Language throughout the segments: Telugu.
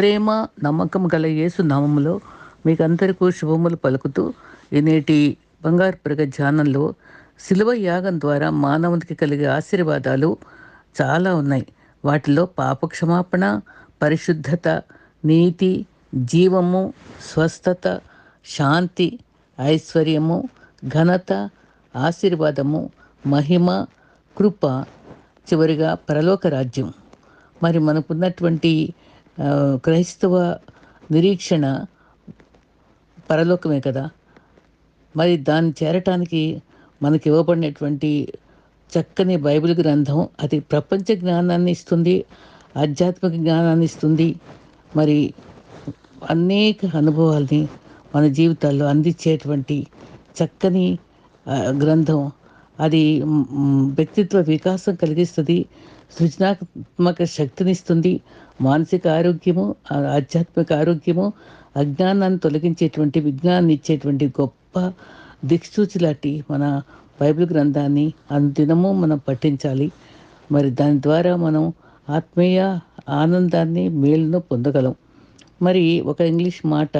ప్రేమ, నమ్మకం గల యేసు నామములో మీకందరికీ శుభములు పలుకుతూ, ఈ నేటి బంగారు పలక ధ్యానంలో శిలువ యాగం ద్వారా మానవునికి కలిగే ఆశీర్వాదాలు చాలా ఉన్నాయి. వాటిలో పాపక్షమాపణ, పరిశుద్ధత, నీతి, జీవము, స్వస్థత, శాంతి, ఐశ్వర్యము, ఘనత, ఆశీర్వాదము, మహిమ, కృప, చివరిగా పరలోక రాజ్యం. మరి మనకున్నటువంటి క్రైస్తవ నిరీక్షణ పరలోకమే కదా! మరి దాన్ని చేరటానికి మనకి ఇవ్వబడినటువంటి చక్కని బైబిల్ గ్రంథం అది ప్రపంచ జ్ఞానాన్ని ఇస్తుంది, ఆధ్యాత్మిక జ్ఞానాన్ని ఇస్తుంది. మరి అనేక అనుభవాల్ని మన జీవితాల్లో అందించేటువంటి చక్కని గ్రంథం. అది వ్యక్తిత్వ వికాసం కలిగిస్తుంది, సృజనాత్మక శక్తినిస్తుంది, మానసిక ఆరోగ్యము, ఆధ్యాత్మిక ఆరోగ్యము, అజ్ఞానాన్ని తొలగించేటువంటి విజ్ఞానాన్ని ఇచ్చేటువంటి గొప్ప దిక్సూచి లాంటి మన బైబిల్ గ్రంథాన్ని అనుదినము మనం పఠించాలి. మరి దాని ద్వారా మనం ఆత్మీయ ఆనందాన్ని, మేలును పొందగలం. మరి ఒక ఇంగ్లీష్ మాట,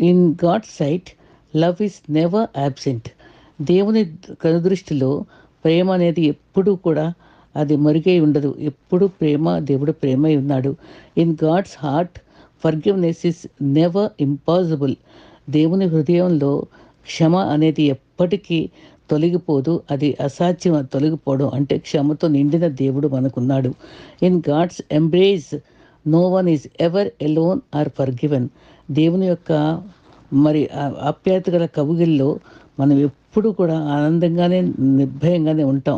in God sight love is never absent. దేవుని కనుదృష్టిలో ప్రేమ అనేది ఎప్పుడూ కూడా అది మరుగై ఉండదు. ఎప్పుడు ప్రేమ, దేవుడు ప్రేమై ఉన్నాడు. In God's heart forgiveness is never impossible. దేవుని హృదయంలో క్షమ అనేది ఎప్పటికీ తొలగిపోదు. అది అసాధ్యం. తొలగిపోవడం అంటే క్షమతో నిండిన దేవుడు మనకున్నాడు. In God's embrace no one is ever alone or forgiven. దేవుని యొక్క మరి ఆప్యాయత గల కవుగిల్లో మనం ఎప్పుడు కూడా ఆనందంగానే, నిర్భయంగానే ఉంటాం,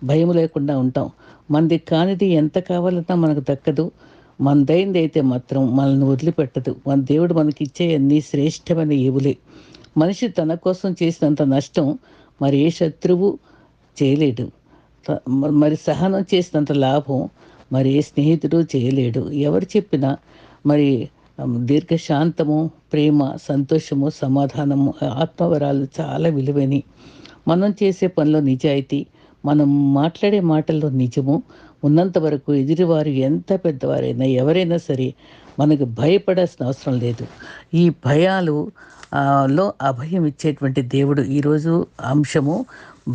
భయం లేకుండా ఉంటాం. మనది కానిది ఎంత కావాలన్నా మనకు దక్కదు. మనదైంది అయితే మాత్రం మనల్ని వదిలిపెట్టదు. మన దేవుడు మనకిచ్చే అన్ని శ్రేష్టమైన ఈవులే. మనిషి తన కోసం చేసినంత నష్టం మరి ఏ శత్రువు చేయలేడు. మరి సహనం చేసినంత లాభం మరి ఏ స్నేహితుడు చేయలేడు. ఎవరు చెప్పినా మరి దీర్ఘశాంతము, ప్రేమ, సంతోషము, సమాధానము, ఆత్మవరాలు చాలా విలువైనవి. మనం చేసే పనిలో నిజాయితీ, మనం మాట్లాడే మాటల్లో నిజము ఉన్నంత వరకు ఎదుటివారు ఎంత పెద్దవారైనా ఎవరైనా సరే మనకు భయపడాల్సిన అవసరం లేదు. ఈ భయాలు లో అభయం ఇచ్చేటువంటి దేవుడు ఈరోజు అంశము,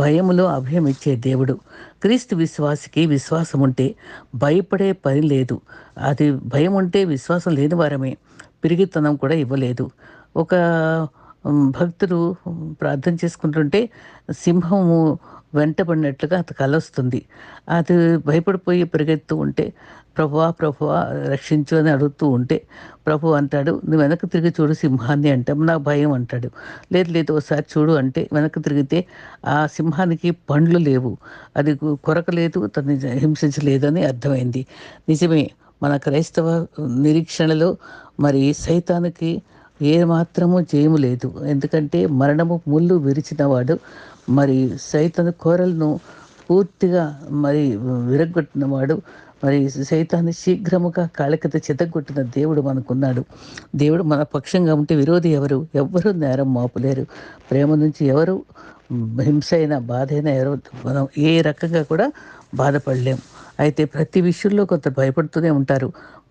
భయములో అభయం ఇచ్చే దేవుడు. క్రీస్తు విశ్వాసికి విశ్వాసం ఉంటే భయపడే పని లేదు. అది భయం ఉంటే విశ్వాసం లేని వారమే. పిరిగితనం కూడా ఇవ్వలేదు. ఒక భక్తుడు ప్రార్థన చేసుకుంటుంటే సింహము వెంటబడినట్లుగా అది కలొస్తుంది. అది భయపడిపోయి పరిగెత్తూ ఉంటే, ప్రభువా ప్రభువా రక్షించు అని అడుగుతూ ఉంటే ప్రభు అంటాడు, నువ్వు వెనక్కి తిరిగి చూడు సింహాన్ని అంటే, నాకు భయం అంటాడు. లేదు లేదు ఒకసారి చూడు అంటే వెనక్కి తిరిగితే ఆ సింహానికి పండ్లు లేవు, అది కొరకలేదు, తను హింసించలేదని అర్థమైంది. నిజమే, మన క్రైస్తవ నిరీక్షణలో మరి సైతానికి ఏ మాత్రము జయము లేదు. ఎందుకంటే మరణము ముళ్ళు విరిచినవాడు, మరి సైతాను కోరలను పూర్తిగా మరి విరగొట్టినవాడు, మరి సైతాన్ని శీఘ్రముగా కాళ్ళకిత చితగొట్టిన దేవుడు మనకున్నాడు. దేవుడు మన పక్షంగా ఉంటే విరోధి ఎవరు? ఎవ్వరూ నేరం మోపలేరు. ప్రేమ నుంచి ఎవరు హింస అయినా, బాధ అయినా ఎవరు మనం ఏ రకంగా కూడా బాధపడలేం. అయితే ప్రతి విషయంలో కొంత భయపడుతూనే ఉంటారు.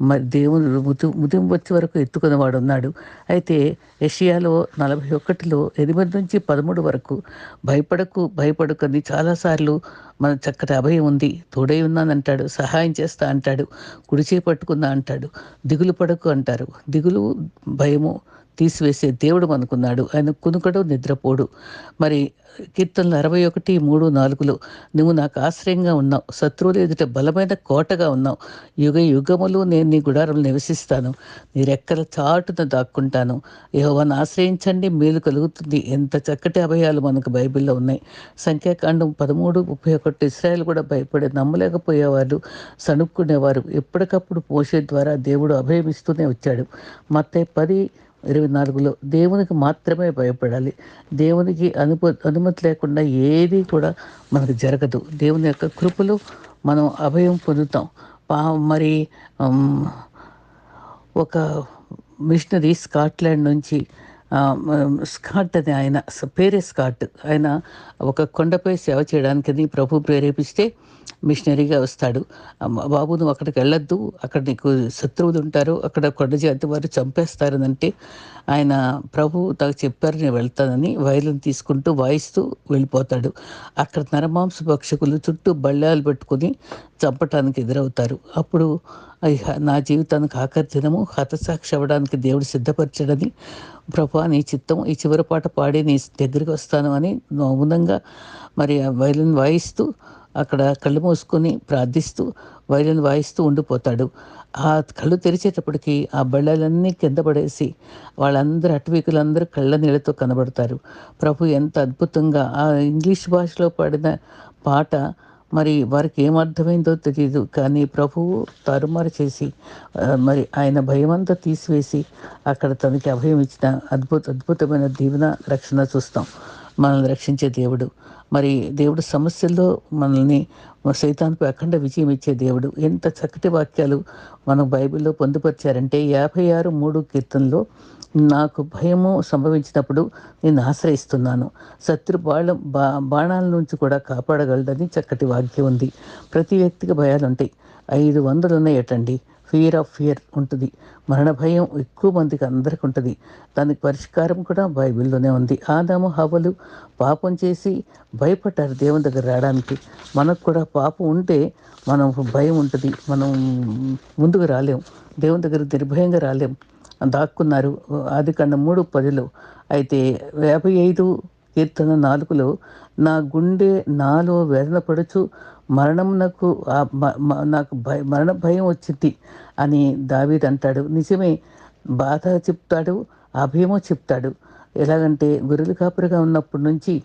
మరి దేవుడు ముదిం వచ్చే వరకు ఎత్తుకునేవాడు ఉన్నాడు. అయితే యెషయాలో 41లో 8-13 వరకు భయపడకు భయపడకు అని చాలాసార్లు మన చక్కటి అభయం ఉంది, తోడై ఉన్నానంటాడు, సహాయం చేస్తా అంటాడు, కుడిచే పట్టుకుందా అంటాడు, దిగులు పడకు అంటారు. దిగులు, భయము తీసివేసే దేవుడు మనకున్నాడు. ఆయన కునుకడు, నిద్రపోడు. మరి కీర్తనలు 61:3-4 నువ్వు నాకు ఆశ్రయంగా ఉన్నావు, శత్రువులు ఎదుట బలమైన కోటగా ఉన్నావు. యుగ యుగములు నేను నీ గుడారంలో నివసిస్తాను, నీ రెక్కల చాటున దాక్కుంటాను. యెహోవాను ఆశ్రయించండి, మేలు కలుగుతుంది. ఎంత చక్కటి అభయాలు మనకు బైబిల్లో ఉన్నాయి. సంఖ్యాకాండం 13:31 ఇశ్రాయేలు కూడా భయపడి నమ్మలేకపోయేవారు, సణుక్కునేవారు. ఎప్పటికప్పుడు మోషే ద్వారా దేవుడు అభయం ఇస్తూనే వచ్చాడు. మత్తయి 10:24 దేవునికి మాత్రమే భయపడాలి. దేవునికి అనుమతి లేకుండా ఏది కూడా మనకు జరగదు. దేవుని యొక్క కృపలో మనం అభయం పొందుతాం. మరి ఒక మిషనరీ స్కాట్లాండ్ నుంచి స్కాట్ అని ఆయన పేరే స్కాట్. ఆయన ఒక కొండపై సేవ చేయడానికని ప్రభు ప్రేరేపిస్తే మిషనరీగా వస్తాడు. బాబు నువ్వు అక్కడికి వెళ్ళొద్దు, అక్కడ నీకు శత్రువులు ఉంటారు, అక్కడ కొండ జాతి వారు చంపేస్తారనంటే ఆయన ప్రభు నాకు చెప్పారు నేను వెళ్తానని వయలిన్ తీసుకుంటూ వాయిస్తూ వెళ్ళిపోతాడు. అక్కడ నరమాంస భక్షకులు చుట్టూ బళ్ళాలు పెట్టుకొని చంపటానికి ఎదురవుతారు. అప్పుడు నా జీవితానికి ఆఖరి దినము హతసాక్షి అవ్వడానికి దేవుడు సిద్ధపరచడని, ప్రభా నీ చిత్తం ఈ చివరి పాట పాడి నీ దగ్గరికి వస్తాను అని మౌనంగా మరి ఆ వయలిన్ వాయిస్తూ అక్కడ కళ్ళు మూసుకొని ప్రార్థిస్తూ వయలిన్ వాయిస్తూ ఉండిపోతాడు. ఆ కళ్ళు తెరిచేటప్పటికి ఆ బళ్ళలన్నీ కింద పడేసి వాళ్ళందరూ అటువైకులందరూ కళ్ళ నీళ్ళతో కనబడతారు. ప్రభు ఎంత అద్భుతంగా ఆ ఇంగ్లీష్ భాషలో పాడిన పాట మరి వారికి ఏమర్థమైందో తెలియదు. కానీ ప్రభువు తారుమారు చేసి మరి ఆయన భయమంతా తీసివేసి అక్కడ తనకి అభయం ఇచ్చిన అద్భుతమైన దీవెన రక్షణ చూస్తాం. మనల్ని రక్షించే దేవుడు. మరి దేవుడు సమస్యల్లో మనల్ని సైతాన్పై అఖండ విజయం ఇచ్చే దేవుడు. ఎంత చక్కటి వాక్యాలు మనం బైబిల్లో పొందుపరిచారంటే 56:3 కీర్తనలో నాకు భయము సంభవించినప్పుడు నేను ఆశ్రయిస్తున్నాను, శత్రు బాణాల నుంచి కూడా కాపాడగలడని చక్కటి వాక్యం ఉంది. ప్రతి వ్యక్తికి భయాలు ఉంటాయి. 500 ఉన్నాయటండి. ఫియర్ ఉంటుంది. మరణ భయం ఎక్కువ మందికి అందరికి ఉంటుంది. దానికి పరిష్కారం కూడా బైబిల్లోనే ఉంది. ఆదాము హవ్వలు పాపం చేసి భయపడ్డారు దేవుని దగ్గర రావడానికి. మనకు కూడా పాపం ఉంటే మనం భయం ఉంటుంది. మనం ముందుకు రాలేం, దేవుని దగ్గర నిర్భయంగా రాలేం. దాక్కున్నారు. ఆదికాండం 3:10. అయితే 55 కీర్తన 4లో నా గుండె నాలో వేదన పడుచు మరణమునకు నాకు మరణ భయం వచ్చింది అని దావీదు అంటాడు. నిజమే, బాధ చెప్తాడు, అభయమో చెప్తాడు. ఎలాగంటే గొర్రెల కాపరిగా ఉన్నప్పటి నుంచి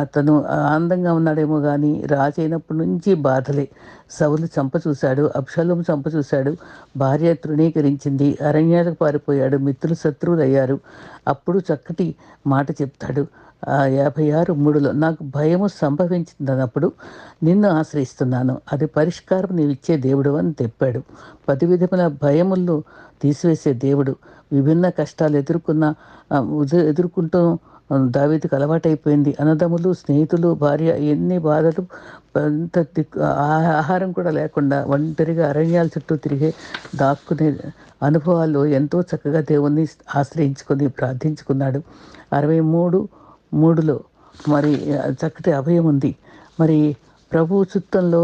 అతను ఆనందంగా ఉన్నాడేమో కానీ రాజు అయినప్పటి నుంచి బాధలే. సౌలు చంప చూశాడు, అబ్షాలోము చంప చూశాడు, భార్య తృణీకరించింది, అరణ్యాలకు పారిపోయాడు, మిత్రులు శత్రువులు అయ్యారు. అప్పుడు చక్కటి మాట చెప్తాడు 56:3లో నాకు భయము సంభవించిందన్నప్పుడు నిన్ను ఆశ్రయిస్తున్నాను, అది పరిష్కారం నీవిచ్చే దేవుడు అని చెప్పాడు. 10 విధముల భయములను తీసివేసే దేవుడు. విభిన్న కష్టాలు ఎదుర్కొంటూ దావీదుకు అలవాటైపోయింది. అన్నదమ్ములు, స్నేహితులు, భార్య, ఎన్ని బాధలు, ఎంత ఆహారం కూడా లేకుండా ఒంటరిగా అరణ్యాల చుట్టూ తిరిగే దాక్కునే అనుభవాల్లో ఎంతో చక్కగా దేవుణ్ణి ఆశ్రయించుకొని ప్రార్థించుకున్నాడు. 63:3లో మరి చక్కటి అభయం ఉంది. మరి ప్రభు చిత్తంలో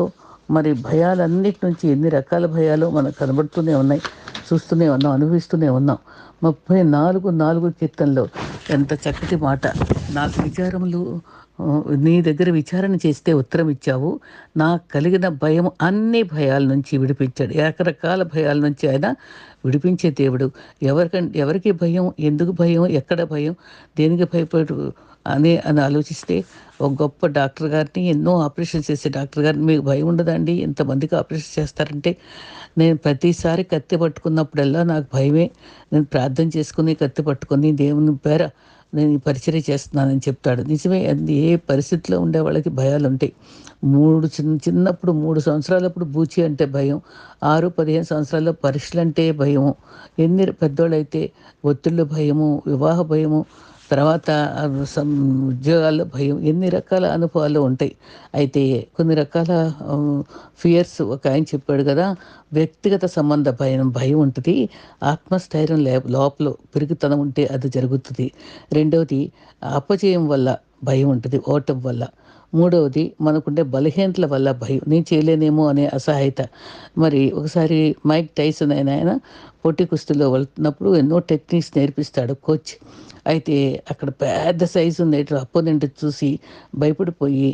మరి భయాలన్నిటి నుంచి ఎన్ని రకాల భయాలు మనకు కనబడుతూనే ఉన్నాయి, చూస్తూనే ఉన్నాం, అనుభవిస్తూనే ఉన్నాం. 34:4 కీర్తనలో ఎంత చక్కటి మాట. నాకు విచారములు నీ దగ్గర విచారణ చేస్తే ఉత్తరం ఇచ్చావు, నాకు కలిగిన భయం అన్ని భయాల నుంచి విడిపించాడు. రకరకాల భయాల నుంచి ఆయన విడిపించే దేవుడు. ఎవరికి భయం, ఎందుకు భయం, ఎక్కడ భయం, దేనికి భయపడు అని ఆలోచిస్తే ఒక గొప్ప డాక్టర్ గారిని, ఎన్నో ఆపరేషన్ చేసే డాక్టర్ గారిని, మీకు భయం ఉండదండి, ఎంతమందికి ఆపరేషన్ చేస్తారంటే, నేను ప్రతిసారి కత్తి పట్టుకున్నప్పుడల్లా నాకు భయమే, నేను ప్రార్థన చేసుకుని కత్తి పట్టుకొని దేవుని పేర నేను ఈ పరిచర్య చేస్తున్నానని చెప్తాడు. నిజమే, అది ఏ పరిస్థితిలో ఉండే వాళ్ళకి భయాలు ఉంటాయి. చిన్నప్పుడు 3 సంవత్సరాలప్పుడు బూచి అంటే భయం, 6-15 సంవత్సరాల్లో పరీక్షలు అంటే భయము, ఎన్ని పెద్దోళ్ళైతే ఒత్తిళ్ళు భయము, వివాహ భయము, తర్వాత ఉద్యోగాల్లో భయం, ఎన్ని రకాల అనుభవాలు ఉంటాయి. అయితే కొన్ని రకాల ఫియర్స్ ఒక ఆయన చెప్పాడు కదా, వ్యక్తిగత సంబంధ భయం ఉంటుంది, ఆత్మస్థైర్యం లోపల పెరుగుతనం ఉంటే అది జరుగుతుంది. రెండవది అపజయం వల్ల భయం ఉంటుంది, ఓటం వల్ల. మూడవది మనకుండే బలహీనతల వల్ల భయం, నేను చేయలేనేమో అనే అసహాయత. మరి ఒకసారి మైక్ టైసన్ ఆయన పోటీ కుస్తీలో వెళ్తున్నప్పుడు ఎన్నో టెక్నిక్స్ నేర్పిస్తాడు కోచ్. అయితే అక్కడ పెద్ద సైజు ఉండేటి అపోనెంట్ చూసి భయపడిపోయి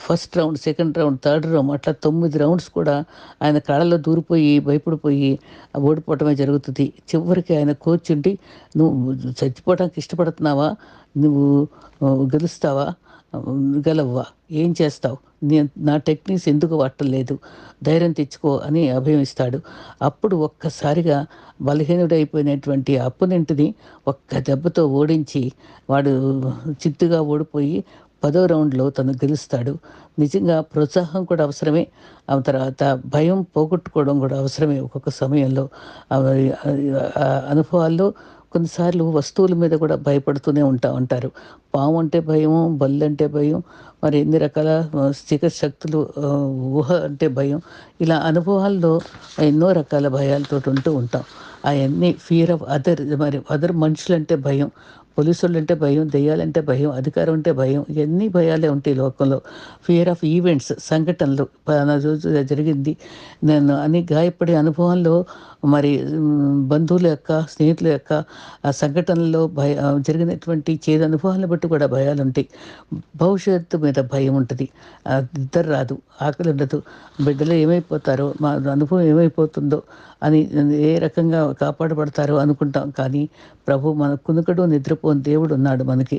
first round, second round, third round అట్లా 9 రౌండ్స్ కూడా ఆయన కాళ్ళలో దూరిపోయి భయపడిపోయి ఓడిపోవటమే జరుగుతుంది. చివరికి ఆయన కోచ్ ఉండి, నువ్వు చచ్చిపోవడానికి ఇష్టపడుతున్నావా, నువ్వు గెలుస్తావా, గెలవ్వా, ఏం చేస్తావు, నా టెక్నిక్స్ ఎందుకు వాడలేదు, ధైర్యం తెచ్చుకో అని అభయం ఇస్తాడు. అప్పుడు ఒక్కసారిగా బలహీనుడైపోయినటువంటి అపోనెంట్ని ఒక్క దెబ్బతో ఓడించి వాడు చిత్తుగా ఓడిపోయి 10వ రౌండ్లో తను గెలుస్తాడు. నిజంగా ప్రోత్సాహం కూడా అవసరమే, ఆ తర్వాత భయం పోగొట్టుకోవడం కూడా అవసరమే. ఒక్కొక్క సమయంలో అనుభవాల్లో కొన్నిసార్లు వస్తువుల మీద కూడా భయపడుతూనే ఉంటారు. పాము అంటే భయము, బల్లంటే భయం, మరి ఎన్ని రకాల చీకటి శక్తులు, ఊహ అంటే భయం. ఇలా అనుభవాల్లో ఎన్నో రకాల భయాలతోటి ఉంటూ ఉంటాం. అయన్నీ ఫియర్ ఆఫ్ అదర్, మరి అదర్ మనుషులంటే భయం, పోలీసోళ్ళంటే భయం, దెయ్యాలంటే భయం, అధికారం అంటే భయం. ఇయన్నీ భయాలే ఉంటాయి ఈ లోకంలో. ఫియర్ ఆఫ్ ఈవెంట్స్, సంఘటనలు. పలానా రోజు ఇలా జరిగింది నేను అని గాయపడే అనుభవంలో, మరి బంధువుల యొక్క, స్నేహితుల యొక్క ఆ సంఘటనల్లో జరిగినటువంటి చేదు అనుభవాలను బట్టి కూడా భయాలుంటాయి. భవిష్యత్తు మీద భయం ఉంటది. నిద్ర రాదు, ఆకలి ఉండదు. బిడ్డలు ఏమైపోతారో, మా అనుభవం ఏమైపోతుందో అని, ఏ రకంగా కాపాడబడతారో అనుకుంటాం. కానీ ప్రభు మన కునుకడు నిద్రపోని దేవుడు ఉన్నాడు మనకి.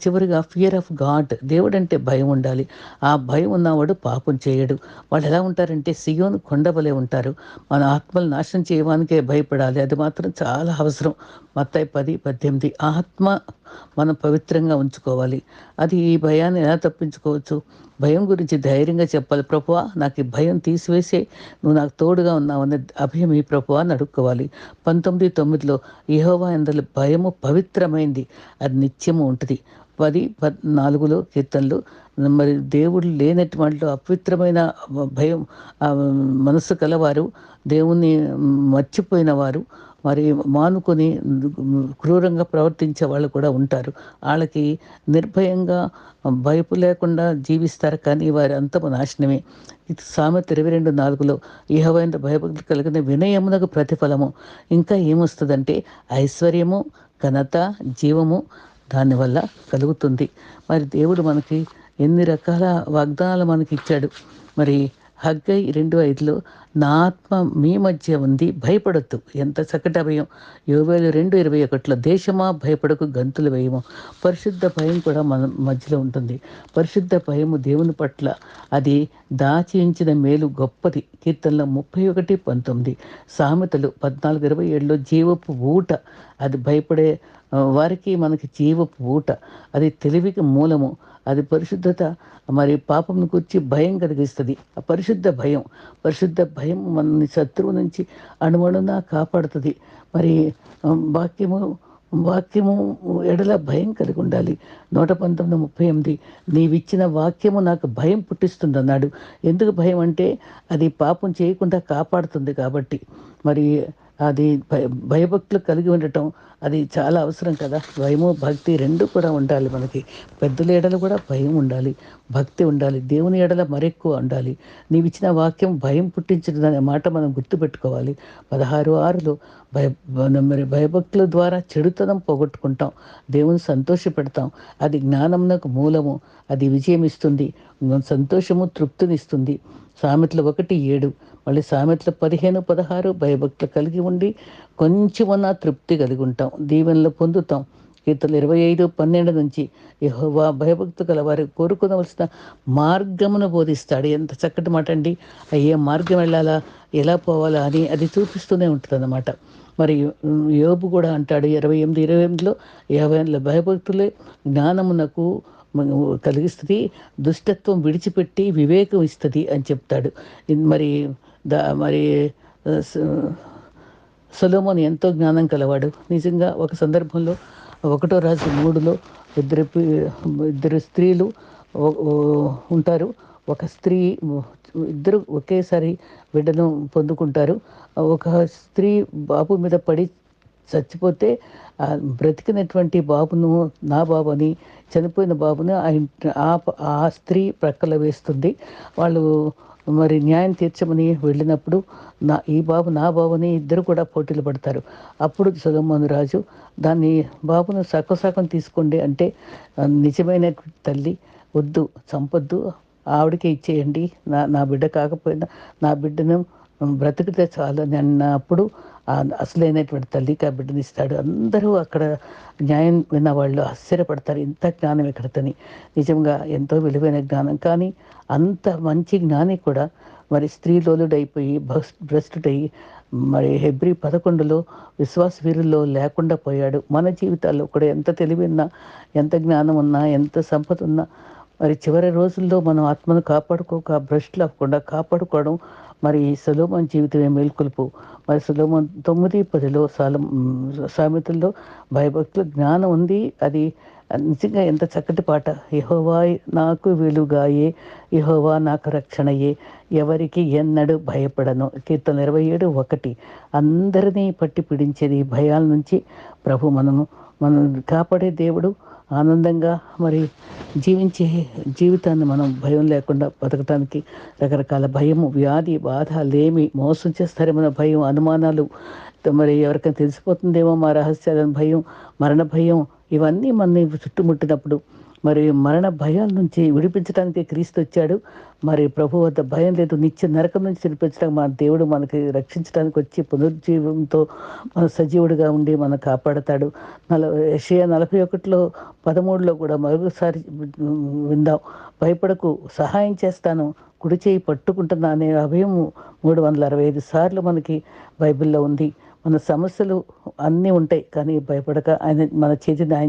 చివరిగా ఫియర్ ఆఫ్ గాడ్. దేవుడంటే భయం ఉండాలి. ఆ భయం ఉన్నవాడు పాపం చేయడు. వాళ్ళు ఎలా ఉంటారంటే సియోను కొండవలే ఉంటారు. మన ఆత్మలు నాశనం చేయడానికే భయపడాలి. అది మాత్రం చాలా అవసరం. మత్తయి 10:18. ఆత్మ మనం పవిత్రంగా ఉంచుకోవాలి. అది ఈ భయాన్ని ఎలా తప్పించుకోవచ్చు? భయం గురించి ధైర్యంగా చెప్పాలి. ప్రభువా, నాకు ఈ భయం తీసివేసే, నువ్వు నాకు తోడుగా ఉన్నావనే అభయం ఈ ప్రభువా అని అడుక్కోవాలి. 19:9 యెహోవా యందలి భయము పవిత్రమైంది, అది నిత్యము ఉంటుంది. 10:4 కీర్తనలు. మరి దేవుడు లేనటి వాళ్ళు అపవిత్రమైన భయం మనస్సు కలవారు, దేవుణ్ణి మర్చిపోయిన వారు, మరి మానుకొని క్రూరంగా ప్రవర్తించే వాళ్ళు కూడా ఉంటారు. వాళ్ళకి నిర్భయంగా భయపు లేకుండా జీవిస్తారు, కానీ వారి అంతము నాశనమే. ఇది సామెత 22:4 యెహోవాయందు భయభక్తులు కలిగిన వినయమునకు ప్రతిఫలము. ఇంకా ఏమొస్తుందంటే ఐశ్వర్యము, ఘనత, జీవము దానివల్ల కలుగుతుంది. మరి దేవుడు మనకి ఎన్ని రకాల వాగ్దానాలు మనకి ఇచ్చాడు. మరి హగ్గై 2:5 నా ఆత్మ మీ మధ్య ఉంది, భయపడొద్దు. ఎంత చక్కటి అభయం. యోవేలు 2:21 దేశమా భయపడకు, గంతులు వేయము. పరిశుద్ధ భయం కూడా మన మధ్యలో ఉంటుంది. పరిశుద్ధ భయము దేవుని పట్ల అది దాచి ఉంచిన మేలు గొప్పది. కీర్తనలో 31:19. సామెతలు 14:27 జీవపు ఊట. అది భయపడే వారికి మనకి జీవపు ఊట. అది తెలివికి మూలము. అది పరిశుద్ధత. మరి పాపంను గురించి భయం కలిగిస్తుంది. ఆ పరిశుద్ధ భయం మనల్ని శత్రువు నుంచి అణువణునా కాపాడుతుంది. మరి వాక్యము ఎడల భయం కలిగి ఉండాలి. 119:38 నీవిచ్చిన వాక్యము నాకు భయం పుట్టిస్తుంది అన్నాడు. ఎందుకు భయం అంటే అది పాపం చేయకుండా కాపాడుతుంది కాబట్టి. మరి అది భయభక్తులు కలిగి ఉండటం అది చాలా అవసరం కదా. భయము భక్తి రెండు కూడా ఉండాలి మనకి. పెద్దల ఎడల కూడా భయం ఉండాలి, భక్తి ఉండాలి. దేవుని ఎడల మరెక్కువ ఉండాలి. నీవిచ్చిన వాక్యం భయం పుట్టించడం అనే మాట మనం గుర్తుపెట్టుకోవాలి. 16:6 మరి భయభక్తుల ద్వారా చెడుతనం పోగొట్టుకుంటాం, దేవుని సంతోషపెడతాం. అది జ్ఞానమునకు మూలము. అది విజయం ఇస్తుంది, సంతోషము, తృప్తినిస్తుంది. సామెతలు 1:7. మళ్ళీ సామెతలు 15:16 భయభక్తులు కలిగి ఉండి కొంచెమన్నా తృప్తి కలిగి ఉంటాం, దీవెనలు పొందుతాం. కీర్తనలు 25:12 నుంచి యెహోవా భయభక్తి గల వారికి కోరుకోవలసిన మార్గమును బోధిస్తాడు. ఎంత చక్కటి మాట అండి. ఏ మార్గం వెళ్ళాలా, ఎలా పోవాలా అని అది చూపిస్తూనే ఉంటుంది అన్నమాట. మరి యోబు కూడా అంటాడు 28:28 యెహోవా భయభక్తులే జ్ఞానమునకు కలిగిస్తుంది, దుష్టత్వం విడిచిపెట్టి వివేకం ఇస్తుంది అని చెప్తాడు. మరి మరి సొలొమోను ఎంతో జ్ఞానం కలవాడు. నిజంగా ఒక సందర్భంలో 1 రాజు 3 ఇద్దరు స్త్రీలు ఉంటారు. ఒక స్త్రీ, ఇద్దరు ఒకేసారి బిడ్డను పొందుకుంటారు. ఒక స్త్రీ బాబు మీద పడి చచ్చిపోతే బ్రతికినటువంటి బాబును నా బాబు అని, చనిపోయిన బాబును ఆ స్త్రీ ప్రక్కలో వేస్తుంది. వాళ్ళు మరి న్యాయం తీర్చమని వెళ్ళినప్పుడు ఈ బాబు నా బాబుని ఇద్దరు కూడా పోటీలు పడతారు. అప్పుడు సొలొమోను రాజు దాన్ని బాబును సగం తీసుకోండి అంటే, నిజమైన తల్లి వద్దు, చంపొద్దు, ఆవిడకే ఇచ్చేయండి, నా బిడ్డ కాకపోయినా నా బిడ్డను బ్రతికితే చాలు అని అన్నప్పుడు అసలైనటువంటి తల్లికి ఆ బిడ్డని ఇస్తాడు. అందరూ అక్కడ న్యాయం విన్న వాళ్ళు ఆశ్చర్యపడతారు, ఇంత జ్ఞానం ఎక్కడతని. నిజంగా ఎంతో విలువైన జ్ఞానం. కానీ అంత మంచి జ్ఞాని కూడా మరి స్త్రీలోలుడైపోయి భ్రష్టుడయి మరి హెబ్రీ 11 విశ్వాస వీరుల్లో లేకుండా పోయాడు. మన జీవితాల్లో కూడా ఎంత తెలివిన్నా, ఎంత జ్ఞానం ఉన్నా, ఎంత సంపద ఉన్నా, మరి చివరి రోజుల్లో మనం ఆత్మను భ్రష్టులు అవ్వకుండా కాపాడుకోవడం మరి సొలొమోను జీవితమే మేల్కొలుపు. మరి సొలొమోను 9:10 సామెతల్లో భయభక్తులు జ్ఞానం ఉంది. అది నిజంగా ఎంత చక్కటి పాట. యెహోవా నాకు వెలుగాయే, యెహోవా నాకు రక్షణయే, ఎవరికి ఎన్నడూ భయపడను. కీర్తన 27:1. అందరినీ పట్టి పీడించేది ఈ భయాల నుంచి మనం కాపాడే దేవుడు. ఆనందంగా మరి జీవించే జీవితాన్ని మనం భయం లేకుండా బతకటానికి రకరకాల భయము, వ్యాధి, బాధ, లేమి, మోసం చేస్తారేమో భయం, అనుమానాలు, మరి ఎవరికైనా తెలిసిపోతుందేమో మా రహస్యాలని భయం, మరణ భయం, ఇవన్నీ మనని చుట్టుముట్టినప్పుడు మరి మరణ భయాల నుంచి విడిపించడానికి క్రీస్తు వచ్చాడు. మరి ప్రభు వద్ద భయం లేదు. నిత్య నరకం నుంచి విడిపించడానికి మన దేవుడు మనకి రక్షించడానికి వచ్చి పునరుజ్జీవంతో మన సజీవుడిగా ఉండి మనం కాపాడతాడు. యెషయా 41:13 కూడా మరొకసారి విందాం. భయపడకు, సహాయం చేస్తాను, కుడి చేయి పట్టుకుంటున్నా అనే అభయము 365 సార్లు మనకి బైబిల్లో ఉంది. మన సమస్యలు అన్నీ ఉంటాయి, కానీ భయపడక ఆయన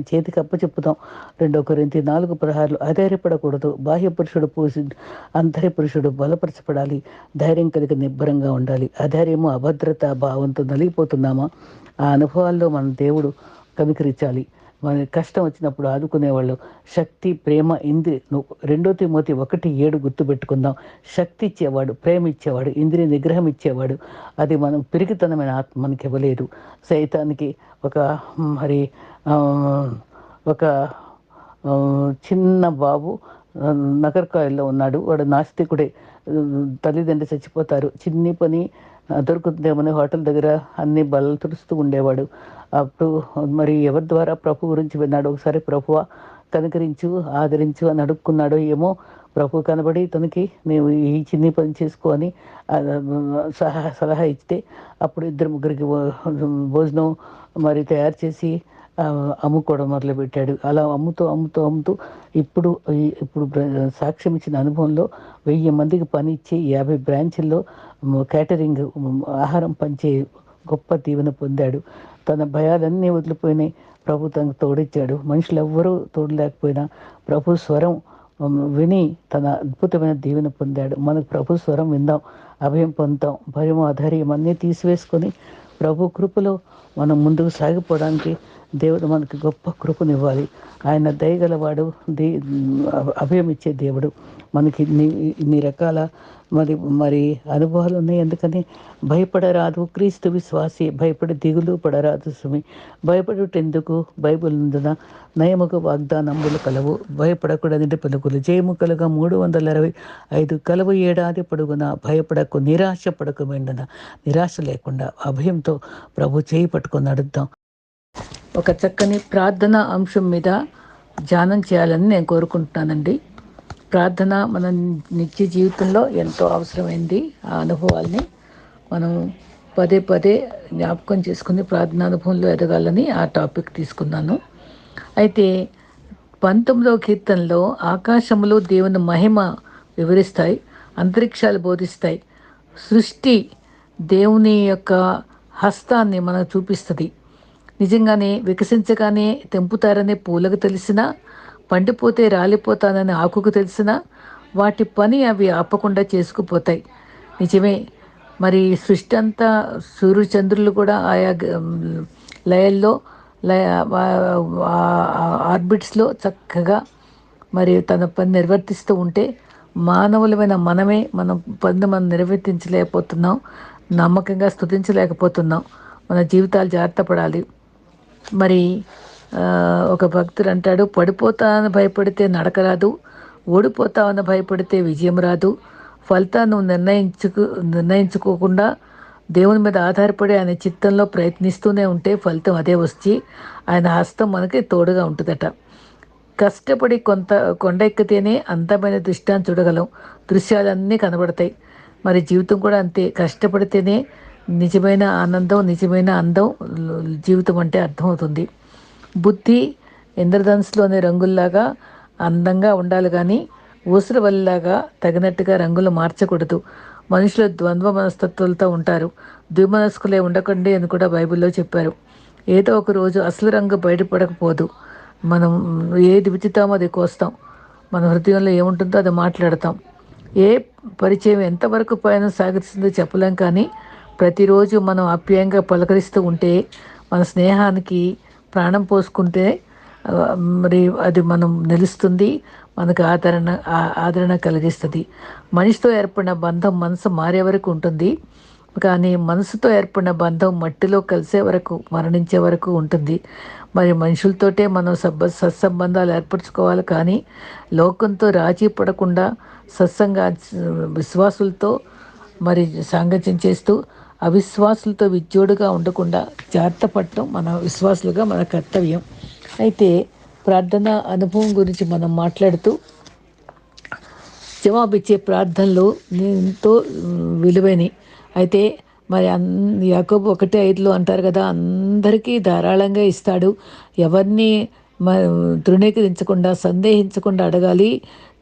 చేతికి అప్పచెప్పుదాం. 2 కొరింథీ 4:16 అధైర్యపడకూడదు. బాహ్య పురుషుడు అంతర్య పురుషుడు బలపరచబడాలి. ధైర్యం కలిగి నిబ్బరంగా ఉండాలి. అధైర్యము, అభద్రత భావంతో నలిగిపోతున్నామా? ఆ అనుభవాల్లో మన దేవుడు కనికరించాలి. మన కష్టం వచ్చినప్పుడు ఆదుకునేవాళ్ళు. శక్తి, ప్రేమ, 2 తిమోతి 1:7 గుర్తుపెట్టుకుందాం. శక్తి ఇచ్చేవాడు, ప్రేమ ఇచ్చేవాడు, ఇంద్రియ నిగ్రహం ఇచ్చేవాడు. అది మనం పిరికితనమైన ఆత్మ మనకి ఇవ్వలేదు. సైతానికి ఒక మరి ఒక చిన్న బాబు నగరకాయల్లో ఉన్నాడు. వాడు నాస్తికుడే. తల్లిదండ్రులు చచ్చిపోతారు. చిన్ని పని దొరుకుతుందేమని హోటల్ దగ్గర అన్ని బల్లలు తుడుస్తూ ఉండేవాడు. అప్పుడు మరి ఎవరి ద్వారా ప్రభు గురించి విన్నాడు. ఒకసారి ప్రభువా కనికరించు, ఆదరించు అని అడుక్కున్నాడో ఏమో. ప్రభు కనబడి తనకి నీవు ఈ చిన్ని పని చేసుకో అని సలహా ఇస్తే అప్పుడు 2-3 భోజనం మరి తయారు చేసి అమ్ముకోవడం మొదలుపెట్టాడు. అలా అమ్ముతూ ఇప్పుడు ఇప్పుడు సాక్ష్యం ఇచ్చిన అనుభవంలో 1000 మందికి పని ఇచ్చి 50 బ్రాంచుల్లో క్యాటరింగ్ ఆహారం పంచే గొప్ప దీవెన పొందాడు. తన భయాలన్నీ వదిలిపోయినాయి. ప్రభు తనకు తోడిచ్చాడు. మనుషులు ఎవ్వరూ తోడు లేకపోయినా ప్రభు స్వరం విని తన అద్భుతమైన దీవెన పొందాడు. మనకు ప్రభు స్వరం విందాం, అభయం పొందుతాం. భయం, అధైర్యం అన్నీ తీసివేసుకొని ప్రభు కృపలో మనం ముందుకు సాగిపోవడానికి దేవుడు మనకి గొప్ప కృపనివ్వాలి. ఆయన దయగలవాడు, అభయం ఇచ్చే దేవుడు. మనకి ఇన్ని రకాల మరి అనుభవాలు ఉన్నాయి. ఎందుకని భయపడరాదు క్రీస్తు విశ్వాసి, భయపడి దిగులు పడరాదు సుమి. భయపడుటెందుకు బైబిల్ నందున నయముకు వాగ్దానములు కలవు. భయపడకూడని పలుకులు జయము కలుగా 365 కలవు ఏడాది పొడుగున. భయపడకు, నిరాశ పడకు మెండున. నిరాశ లేకుండా అభయంతో ప్రభు చేయి పట్టుకొని నడుద్దాం. ఒక చక్కని ప్రార్థన అంశం మీద ధ్యానం చేయాలని నేను కోరుకుంటున్నానండి. ప్రార్థన మన నిత్య జీవితంలో ఎంతో అవసరమైంది. ఆ అనుభవాల్ని మనం పదే పదే జ్ఞాపకం చేసుకుని ప్రార్థనా అనుభవంలో ఎదగాలని ఆ టాపిక్ తీసుకున్నాను. అయితే 19వ కీర్తనలో ఆకాశములు దేవుని మహిమ వివరిస్తాయి, అంతరిక్షాలు బోధిస్తాయి. సృష్టి దేవుని యొక్క హస్తాన్ని మనకు చూపిస్తుంది. నిజంగానే వికసించగానే తెంపుతారనే పూలకు తెలిసినా, పండిపోతే రాలిపోతానని ఆకుకు తెలిసినా వాటి పని అవి ఆపకుండా చేసుకుపోతాయి. నిజమే. మరి సృష్టి అంతా సూర్యచంద్రులు కూడా ఆయా లయల్లో ఆర్బిట్స్లో చక్కగా మరి తన పని నిర్వర్తిస్తూ ఉంటే మానవులమైన మనం మనం నిర్వర్తించలేకపోతున్నాం, నమ్మకంగా స్తుతించలేకపోతున్నాం. మన జీవితాలు జాగ్రత్త పడాలి. మరి ఒక భక్తుడు అంటాడు, పడిపోతానని భయపడితే నడక రాదు, ఓడిపోతామని భయపడితే విజయం రాదు. ఫలితాన్ని నిర్ణయించుకోకుండా దేవుని మీద ఆధారపడి ఆయన చిత్తంలో ప్రయత్నిస్తూనే ఉంటే ఫలితం అదే వచ్చి ఆయన హస్తం మనకి తోడుగా ఉంటుందట. కష్టపడి కొండ ఎక్కితేనే అందమైన దృష్టాన్ని చూడగలం, దృశ్యాలన్నీ కనబడతాయి. మరి జీవితం కూడా అంతే. కష్టపడితేనే నిజమైన ఆనందం, నిజమైన అందం జీవితం అంటే అర్థమవుతుంది. బుద్ధి ఇంద్రధనుసులోని రంగుల్లాగా అందంగా ఉండాలి, కానీ ఊసరవల్లిలాగా తగినట్టుగా రంగులు మార్చకూడదు. మనుషులు ద్వంద్వ మనస్తత్వాలతో ఉంటారు. ద్విమనస్కులే ఉండకండి అని కూడా బైబిల్లో చెప్పారు. ఏదో ఒక రోజు అసలు రంగు బయటపడకపోదు. మనం ఏది విత్తుతామో అది కోస్తాం. మన హృదయంలో ఏముంటుందో అది మాట్లాడతాం. ఏ పరిచయం ఎంతవరకు పయనం సాగిస్తుందో చెప్పలేం, కానీ ప్రతిరోజు మనం ఆప్యాయంగా పలకరిస్తూ ఉంటే, మన స్నేహానికి ప్రాణం పోసుకుంటే ఆ, మరి అది మనం నిలుస్తుంది, మనకు ఆదరణ కలిగిస్తుంది. మనిషితో ఏర్పడిన బంధం మనసు మారే వరకు ఉంటుంది, కానీ మనసుతో ఏర్పడిన బంధం మట్టిలో కలిసే వరకు, మరణించే వరకు ఉంటుంది. మరి మనుషులతోటే మనం సత్సంబంధాలు ఏర్పరచుకోవాలి, కానీ లోకంతో రాజీ పడకుండా సత్సంగా విశ్వాసులతో మరి సాంగత్యం చేస్తూ అవిశ్వాసులతో విజ్జోడుగా ఉండకుండా జాగ్రత్త పడటం మన విశ్వాసులుగా మన కర్తవ్యం. అయితే ప్రార్థన అనుభవం గురించి మనం మాట్లాడుతూ, జవాబిచ్చే ప్రార్థనలు ఎంతో విలువైనవి. అయితే మరి యాకోబు 1:5 అంటారు కదా, అందరికీ ధారాళంగా ఇస్తాడు, ఎవరిని మ తృణీకరించకుండా సందేహించకుండా అడగాలి,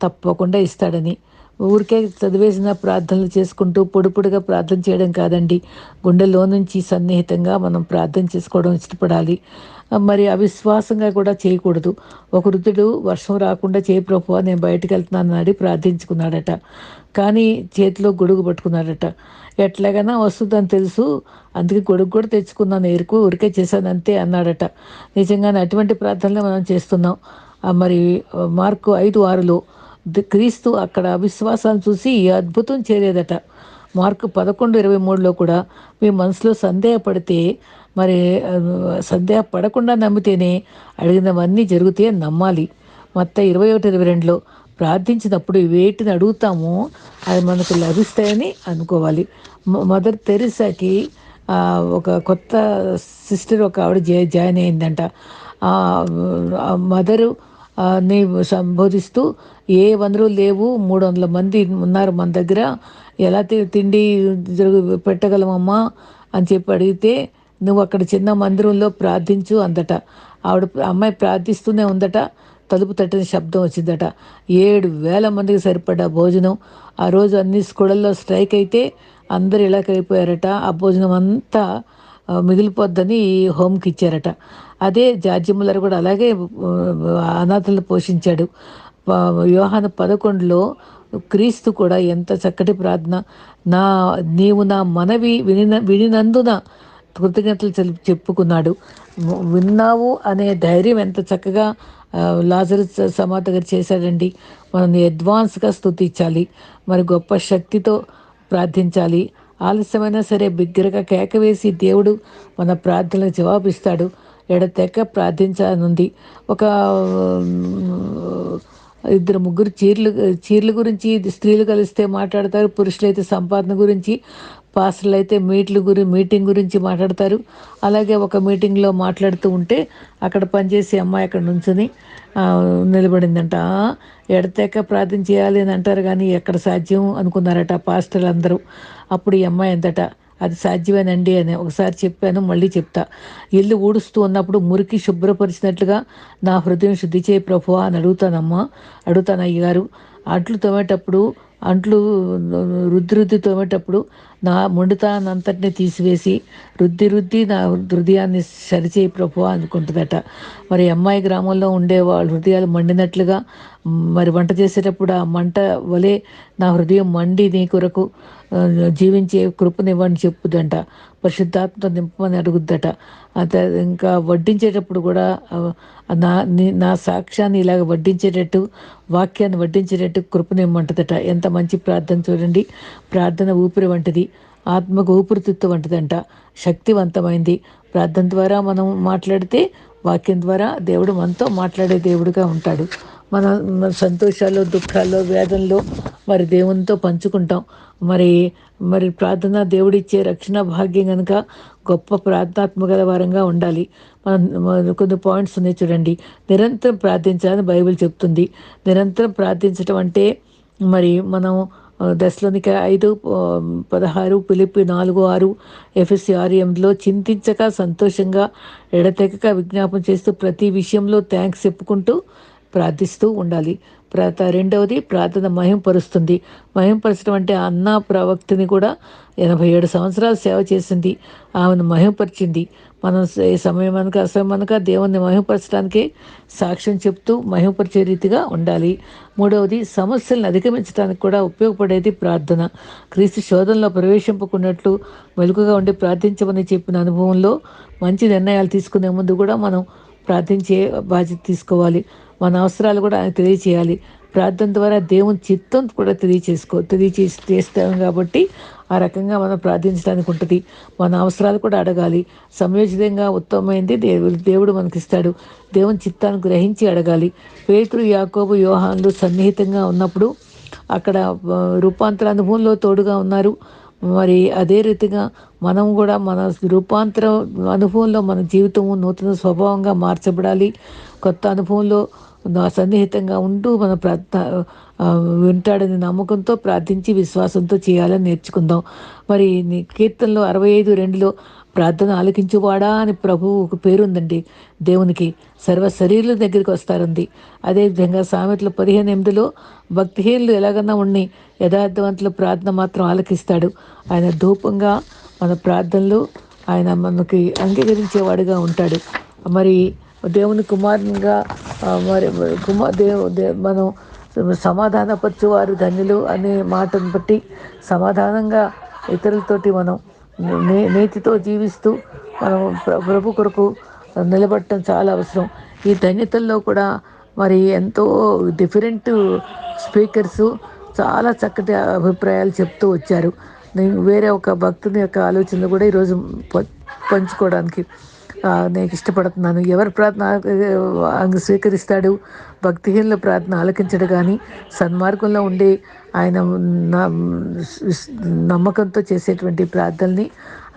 తప్పకుండా ఇస్తాడని. ఊరికే చదివేసిన ప్రార్థనలు చేసుకుంటూ పొడిగా ప్రార్థన చేయడం కాదండి, గుండెలో నుంచి సన్నిహితంగా మనం ప్రార్థన చేసుకోవడం ఇష్టపడాలి. మరి అవిశ్వాసంగా కూడా చేయకూడదు. ఒక వృద్ధుడు వర్షం రాకుండా చేయి ప్రభువా నేను బయటకు వెళ్తున్నానని ప్రార్థించుకున్నాడట, కానీ చేతిలో గొడుగు పట్టుకున్నాడట. ఎట్లాగైనా వస్తుందని తెలుసు, అందుకే గొడుగు కూడా తెచ్చుకున్నాను, ఎరుకు ఊరికే చేశాను అంతే అన్నాడట. నిజంగానే అటువంటి ప్రార్థనలు మనం చేస్తున్నాం. మరి మార్కు 5:6లో క్రీస్తు అక్కడ అవిశ్వాసాన్ని చూసి ఈ అద్భుతం చేయలేదట. మార్కు 11:23లో కూడా మీ మనసులో సందేహపడితే మరి సందేహపడకుండా నమ్మితేనే అడిగినవన్నీ జరుగుతాయని నమ్మాలి. మత్తయి 21:22లో ప్రార్థించినప్పుడు వేటిని అడుగుతామో అది మనకు లభిస్తాయని అనుకోవాలి. మదర్ తెరీసాకి ఒక కొత్త సిస్టర్ ఒక ఆవిడ జాయిన్ అయిందంట. మదరు ని సంబోధిస్తూ, ఏ వనరులు లేవు, 300 మంది ఉన్నారు మన దగ్గర, ఎలా తిండి పెట్టగలమమ్మా అని చెప్పి అడిగితే, నువ్వు అక్కడ చిన్న మందిరంలో ప్రార్థించు అందట. అమ్మాయి ప్రార్థిస్తూనే ఉందట, తలుపు తట్టిన శబ్దం వచ్చిందట. 7,000 మందికి సరిపడ్డ భోజనం. ఆ రోజు అన్ని స్కూళ్ళల్లో స్ట్రైక్ అయితే అందరు ఇలాకైపోయారట. ఆ భోజనం అంతా మిగిలిపోద్దని హోమ్కి ఇచ్చారట. అదే జార్జి ముల్లర్ కూడా అలాగే అనాథలను పోషించాడు. యోహాను 11లో క్రీస్తు కూడా ఎంత చక్కటి ప్రార్థన, నీవు నా మనవి వినినందున కృతజ్ఞతలు చెప్పుకున్నాడు. విన్నావు అనే ధైర్యం ఎంత చక్కగా లాజరు సమాధి దగ్గర చేశాడండి. మనం అడ్వాన్స్గా స్తుతించాలి, మరి గొప్ప శక్తితో ప్రార్థించాలి. ఆలస్యమైనా సరే బిగ్గరగా కేక వేసి దేవుడు మన ప్రార్థనలకు జవాబిస్తాడు. ఎడతెక్క ప్రార్థించాలనుంది. ఒక 2-3 చీరల గురించి స్త్రీలు కలిస్తే మాట్లాడతారు, పురుషులైతే సంపాదన గురించి, పాస్టర్లు అయితే మీటింగ్ గురించి మాట్లాడతారు. అలాగే ఒక మీటింగ్లో మాట్లాడుతూ ఉంటే అక్కడ పనిచేసే అమ్మాయి అక్కడ నుంచుని నిలబడిందంట. ఎడతెక్క ప్రార్థన చేయాలి అని అంటారు, కానీ ఎక్కడ సాధ్యం అనుకున్నారట పాస్టర్లు అందరూ. అప్పుడు ఈ అమ్మాయి ఎంతట, అది సాధ్యమేనండి అని ఒకసారి చెప్పాను, మళ్ళీ చెప్తా. ఇల్లు ఊడుస్తూ ఉన్నప్పుడు మురికి శుభ్రపరిచినట్లుగా నా హృదయం శుద్ధి చేయి ప్రభువా అని అడుగుతాను అయ్యగారు. అంట్లు రుద్ది తోమేటప్పుడు నా మొండితనంతటిని తీసివేసి రుద్ది నా హృదయాన్ని సరిచేయి ప్రభువా అనుకుంటుందట. మరి అమ్మాయి గ్రామంలో ఉండే వాళ్ళ హృదయాలు మండినట్లుగా, మరి వంట చేసేటప్పుడు ఆ మంట వలె నా హృదయం మండి నీ కొరకు జీవించే కృపనివ్వని చెప్పుదంట. పరిశుద్ధాత్మతో నింపమని అడుగుద్దట. ఇంకా వడ్డించేటప్పుడు కూడా నా సాక్ష్యాన్ని ఇలాగ వడ్డించేటట్టు, వాక్యాన్ని వడ్డించేటట్టు కృపనిమ్మంటదట. ఎంత మంచి ప్రార్థన చూడండి. ప్రార్థన ఊపిరి వంటిది, ఆత్మకు ఊపిరితిత్తు వంటిదంట, శక్తివంతమైంది. ప్రార్థన ద్వారా మనం మాట్లాడితే, వాక్యం ద్వారా దేవుడు మనతో మాట్లాడే దేవుడుగా ఉంటాడు. మన సంతోషాల్లో, దుఃఖాల్లో, వేదనలో మరి దేవునితో పంచుకుంటాం. మరి ప్రార్థన దేవుడిచ్చే రక్షణ భాగ్యం కనుక గొప్ప ప్రార్థనాత్మక వారంగా ఉండాలి. కొన్ని పాయింట్స్ ఉన్నాయి చూడండి. నిరంతరం ప్రార్థించాలని బైబిల్ చెప్తుంది. నిరంతరం ప్రార్థించడం అంటే మరి మనం దశలోనిక 5:16, ఫిలిప్పీ 4:6, ఎఫెసీ 6:8లో చింతించక సంతోషంగా ఎడతెగక విజ్ఞాపన చేస్తూ ప్రతి విషయంలో థ్యాంక్స్ చెప్పుకుంటూ ప్రార్థిస్తూ ఉండాలి. రెండవది ప్రార్థన మహింపరుస్తుంది. మహింపరచడం అంటే అన్న ప్రవక్తని కూడా 87 సంవత్సరాలు సేవ చేసింది. ఆమెను మహింపరిచింది. మనం సమయం అనక అసమయం అనక దేవుణ్ణి మహింపరచడానికే సాక్ష్యం చెప్తూ మహింపరిచే రీతిగా ఉండాలి. మూడవది సమస్యలను అధిగమించడానికి కూడా ఉపయోగపడేది ప్రార్థన. క్రీస్తు శోధనలో ప్రవేశింపకున్నట్లు మెలకుగా ఉండి ప్రార్థించమని చెప్పిన అనుభవంలో మంచి నిర్ణయాలు తీసుకునే ముందు కూడా మనం ప్రార్థించే బాధ్యత తీసుకోవాలి. మన అవసరాలు కూడా ఆయన తెలియచేయాలి. ప్రార్థన ద్వారా దేవుని చిత్తం కూడా చేస్తాం కాబట్టి ఆ రకంగా మనం ప్రార్థించడానికి ఉంటుంది. మన అవసరాలు కూడా అడగాలి. సమయోచితంగా ఉత్తమమైంది దేవుడు మనకిస్తాడు. దేవుని చిత్తాన్ని గ్రహించి అడగాలి. పేతురు, యాకోబు, యోహాన్లు సన్నిహితంగా ఉన్నప్పుడు అక్కడ రూపాంతర అనుభవంలో తోడుగా ఉన్నారు. మరి అదే రీతిగా మనం కూడా మన రూపాంతర అనుభవంలో మన జీవితము నూతన స్వభావంగా మార్చబడాలి. కొత్త అనుభవంలో సన్నిహితంగా ఉంటూ మన వింటాడని నమ్మకంతో ప్రార్థించి విశ్వాసంతో చేయాలని నేర్చుకుందాం. మరి కీర్తనలో 65:2లో ప్రార్థన ఆలకించువాడా అని ప్రభువు ఒక పేరుందండి దేవునికి. సర్వ శరీరుల దగ్గరికి వస్తారుంది. అదేవిధంగా సామెతలు 15:8లో భక్తిహీనులు ఎలాగన్నా ఉన్ని యథార్థవంతుల ప్రార్థన మాత్రం ఆలకిస్తాడు. ఆయన ధూపంగా మన ప్రార్థనలు ఆయన మనకి అంగీకరించేవాడుగా ఉంటాడు. మరి దేవుని కుమారునిగా మరి మనం సమాధానపరచువారు ధన్యులు అనే మాటను బట్టి సమాధానంగా ఇతరులతోటి మనం నీతితో జీవిస్తూ మనం ప్రభు కొరకు నిలబడటం చాలా అవసరం. ఈ ధన్యతల్లో కూడా మరి ఎంతో డిఫరెంట్ స్పీకర్సు చాలా చక్కటి అభిప్రాయాలు చెప్తూ వచ్చారు. నేను వేరే ఒక భక్తుని యొక్క ఆలోచనలు కూడా ఈరోజు పంచుకోవడానికి నేను ఇష్టపడుతున్నాను. ఎవరి ప్రార్థన స్వీకరిస్తాడు? భక్తిహీనుల ప్రార్థన ఆలకించడు. కానీ సన్మార్గంలో ఉండే ఆయన నమ్మకంతో చేసేటువంటి ప్రార్థనని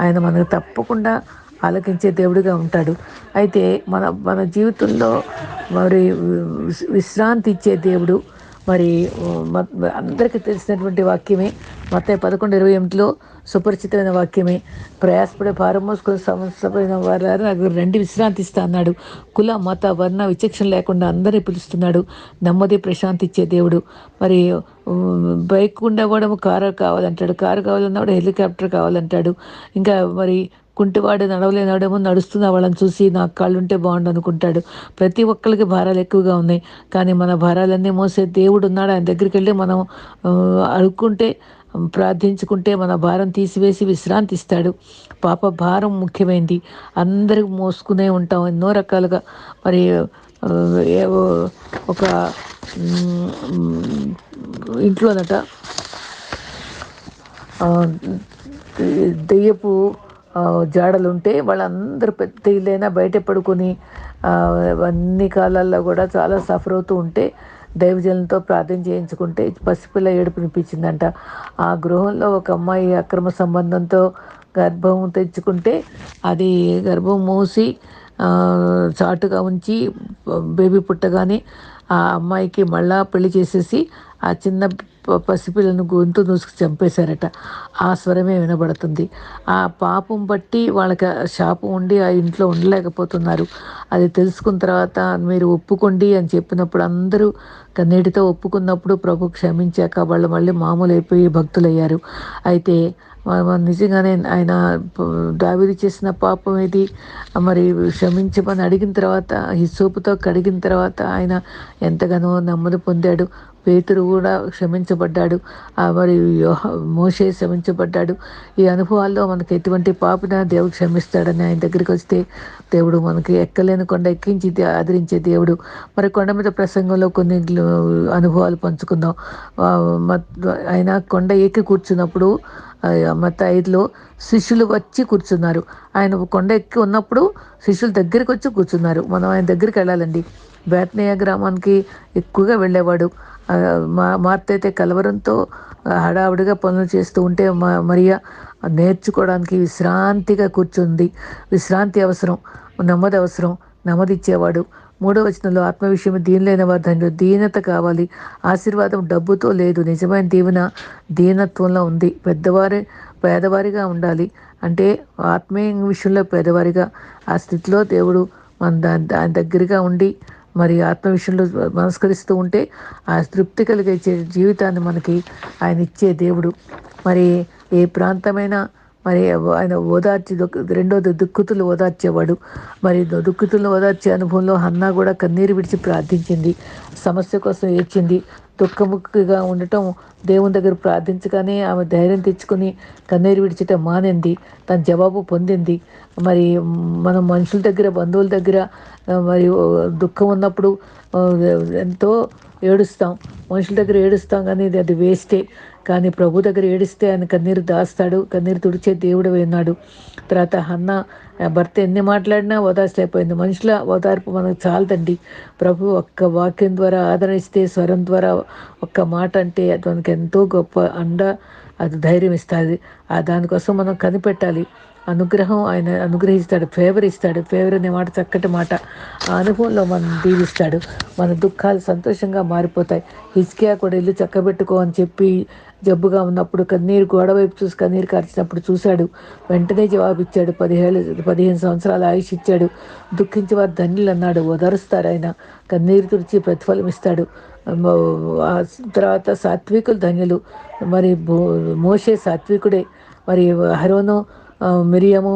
ఆయన మనకు తప్పకుండా ఆలకించే దేవుడిగా ఉంటాడు. అయితే మన జీవితంలో మరి విశ్రాంతి ఇచ్చే దేవుడు. మరి అందరికీ తెలిసినటువంటి వాక్యమే మత్తయి 11:28లో సుపరిచితమైన వాక్యమే. ప్రయాసపడే భారం మోసుకొని సమస్యపోయిన వారు నాకు రండి విశ్రాంతిస్తా అన్నాడు. కుల మత వర్ణ విచక్షణ లేకుండా అందరినీ పిలుస్తున్నాడు. నెమ్మది ప్రశాంతి ఇచ్చే దేవుడు. మరి బైక్ ఉండేవాడేమో కారు కావాలంటాడు, కారు కావాలన్నవాడు హెలికాప్టర్ కావాలంటాడు. ఇంకా మరి కుంటివాడు నడవలేనివాడేమో నడుస్తున్న వాళ్ళని చూసి నాకు కాళ్ళు ఉంటే బాగుండు అనుకుంటాడు. ప్రతి ఒక్కరికి భారాలు ఎక్కువగా ఉన్నాయి. కానీ మన భారాలన్నీ మోసే దేవుడు ఉన్నాడు. ఆయన దగ్గరికి వెళ్ళి మనం అడుక్కుంటే ప్రార్థించుకుంటే మన భారం తీసివేసి విశ్రాంతి ఇస్తాడు. పాప భారం ముఖ్యమైనది. అందరికి మోసుకునే ఉంటాం ఎన్నో రకాలుగా. మరి ఒక ఇంట్లోనట దెయ్యపు జాడలుంటే వాళ్ళందరూ పెద్ద ఇల్లైనా బయట పడుకొని అన్ని కాలాల్లో కూడా చాలా సఫర్ అవుతూ ఉంటే దైవజనులతో ప్రార్థన చేయించుకుంటే పసిపిల్ల ఏడుపు వినిపించిందంట. ఆ గృహంలో ఒక అమ్మాయి అక్రమ సంబంధంతో గర్భం తెచ్చుకుంటే అది గర్భం మూసి చాటుగా ఉంచి బేబీ పుట్టగానే ఆ అమ్మాయికి మళ్ళా పెళ్లి చేసేసి ఆ చిన్న పసిపిల్లను గొంతు దూసుకు చంపేశారట. ఆ స్వరమే వినబడుతుంది. ఆ పాపం బట్టి వాళ్ళకి శాపం ఉండి ఆ ఇంట్లో ఉండలేకపోతున్నారు. అది తెలుసుకున్న తర్వాత మీరు ఒప్పుకోండి అని చెప్పినప్పుడు అందరూ కన్నీటితో ఒప్పుకున్నప్పుడు ప్రభు క్షమించాక వాళ్ళు మళ్ళీ మామూలు అయిపోయి భక్తులయ్యారు. అయితే నిజంగానే ఆయన దావీదు చేసిన పాపం ఏది మరి క్షమించమని అడిగిన తర్వాత హిస్సోపుతో కడిగిన తర్వాత ఆయన ఎంతగానో నెమ్మది పొందాడు. పేతురు కూడా క్షమించబడ్డాడు. మరి మోషే క్షమించబడ్డాడు. ఈ అనుభవాల్లో మనకు ఎటువంటి పాపినా దేవుడు క్షమిస్తాడని ఆయన దగ్గరికి వస్తే దేవుడు మనకి ఎక్కలేని కొండ ఎక్కించి ఆదరించే దేవుడు. మరి కొండ మీద ప్రసంగంలో కొన్ని అనుభవాలు పంచుకుందాం. ఆయన కొండ ఎక్కి కూర్చున్నప్పుడు మత్తయి 5లో శిష్యులు వచ్చి కూర్చున్నారు. ఆయన కొండ ఎక్కి ఉన్నప్పుడు శిష్యులు దగ్గరికి వచ్చి కూర్చున్నారు. మనం ఆయన దగ్గరికి వెళ్ళాలండి. బేత్నియా గ్రామానికి ఎక్కువగా వెళ్ళేవాడు. మార్త అయితే కలవరంతో హడావుడిగా పనులు చేస్తూ ఉంటే మరియా నేర్చుకోవడానికి విశ్రాంతిగా కూర్చుంది. విశ్రాంతి అవసరం, నెమ్మది అవసరం. నెమ్మది ఇచ్చేవాడు. 3వ వచనంలో ఆత్మ విషయం దీనిలైన వారు ధన్యులు. దీనత కావాలి. ఆశీర్వాదం డబ్బుతో లేదు. నిజమైన దీవెన దీనత్వంలో ఉంది. పేదవారిగా ఉండాలి. అంటే ఆత్మీయ విషయంలో పేదవారిగా ఆ స్థితిలో దేవుడు మన దాని దగ్గరగా ఉండి మరి ఆత్మ విషయంలో మనస్కరిస్తూ ఉంటే ఆ తృప్తి కలిగే జీవితాన్ని మనకి ఆయన ఇచ్చే దేవుడు. మరి ఏ ప్రాంతమైనా మరి ఆయన ఓదార్చి రెండోది దుఃఖితులు ఓదార్చేవాడు. మరి దుఃఖితులను ఓదార్చే అనుభవంలో హన్నా కూడా కన్నీరు విడిచి ప్రార్థించింది, సమస్య కోసం ఏడ్చింది. దుఃఖముఖిగా ఉండటం, దేవుని దగ్గర ప్రార్థించగానే ఆమె ధైర్యం తెచ్చుకొని కన్నీరు విడిచటం మానింది, తన జవాబు పొందింది. మరి మనం మనుషుల దగ్గర, బంధువుల దగ్గర మరి దుఃఖం ఉన్నప్పుడు ఆ, ఎంతో ఏడుస్తాం. మనుషుల దగ్గర ఏడుస్తాం కానీ అది వేస్టే. కానీ ప్రభు దగ్గర ఏడిస్తే ఆయన కన్నీరు దాస్తాడు, కన్నీరు తుడిచే దేవుడు ఉన్నాడు. తర్వాత హన్న భర్త ఎన్ని మాట్లాడినా ఓదార్చలేకపోయింది. మనుషుల ఓదార్పు మనకు చాలదండి. ప్రభు ఒక్క వాక్యం ద్వారా ఆదరిస్తే, స్వరం ద్వారా ఒక్క మాట అంటే అది మనకు ఎంతో గొప్ప అండ, అది ధైర్యం ఇస్తుంది. దానికోసం మనం కనిపెట్టాలి. అనుగ్రహం ఆయన అనుగ్రహిస్తాడు, ఫేవర్ ఇస్తాడు. ఫేవర్ అనే మాట చక్కటి మాట. ఆ అనుభవంలో మనం దీవిస్తాడు. మన దుఃఖాలు సంతోషంగా మారిపోతాయి. హిజ్కియా కూడా ఇల్లు చక్కబెట్టుకో అని చెప్పి జబ్బుగా ఉన్నప్పుడు కన్నీరు గోడ వైపు చూసి కన్నీరు కార్చినప్పుడు చూశాడు. వెంటనే జవాబిచ్చాడు. 15 సంవత్సరాల ఆయుష్ ఇచ్చాడు. దుఃఖించి వారు ధన్యులు అన్నాడు. ఓదారుస్తారు ఆయన. కన్నీరు తుడిచి ప్రతిఫలం ఇస్తాడు. ఆ తర్వాత సాత్వికులు ధన్యులు. మరి మోషే సాత్వికుడే. మరి అహరోను మిరియము